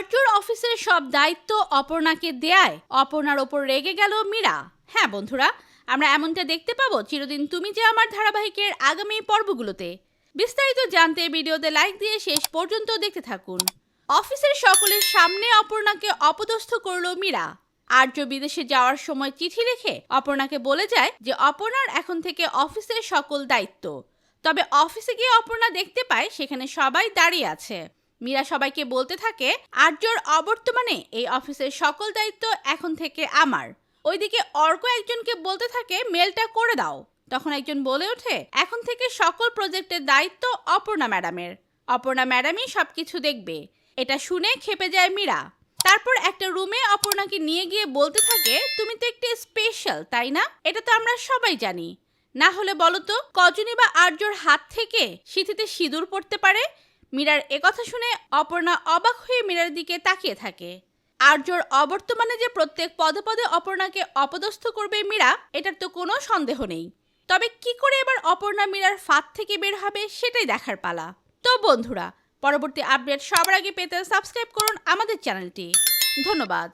আর্যর অফিসের সব দায়িত্ব অপর্ণাকে দেয়ায় অপর্ণার ওপর রেগে গেল মীরা। হ্যাঁ বন্ধুরা, আমরা এমনটা দেখতে পাবো চিরদিন তুমি যে আমার ধারাবাহিকের আগামী পর্বগুলোতে। বিস্তারিত জানতে ভিডিওতে লাইক দিয়ে শেষ পর্যন্ত দেখতে থাকুন। অফিসের সকলের সামনে অপর্ণাকে অপদস্থ করল মীরা। আর্য বিদেশে যাওয়ার সময় চিঠি লিখে অপর্ণাকে বলে যায় যে অপর্ণার এখন থেকে অফিসের সকল দায়িত্ব। তবে অফিসে গিয়ে অপর্ণা দেখতে পায় সেখানে সবাই দাঁড়িয়ে আছে। মীরা সবাইকে বলতে থাকে আর্যর অবর্তমানে এই অফিসের সকল দায়িত্ব এখন থেকে আমার। ওইদিকে অর্ক একজনকে বলতে থাকে মেলটা করে দাও। তখন একজন বলে ওঠে এখন থেকে সকল প্রজেক্টের দায়িত্ব অপর্ণা ম্যাডামের। অপর্ণা ম্যাডামই সবকিছু দেখবে। এটা শুনে ক্ষেপে যায় মীরা। তারপর একটা রুমে অপর্ণাকে নিয়ে গিয়ে বলতে থাকে তুমি তো একটু স্পেশাল, তাই না? এটা তো আমরা সবাই জানি। না হলে বলো তো কজনই বা আর্যর হাত থেকে সিঁথিতে সিঁদুর পড়তে পারে? মীরার একথা শুনে অপর্ণা অবাক হয়ে মীরার দিকে তাকিয়ে থাকে। আর্যর অবর্তমানে যে প্রত্যেক পদে পদে অপর্ণাকে অপদস্থ করবে মীরা, এটার তো কোনো সন্দেহ নেই। তবে কি করে এবার অপর্ণা মীরার ফাঁদ থেকে বের হবে সেটাই দেখার পালা। তো বন্ধুরা, পরবর্তী আপডেট সবার আগে পেতে সাবস্ক্রাইব করুন আমাদের চ্যানেলটি। ধন্যবাদ।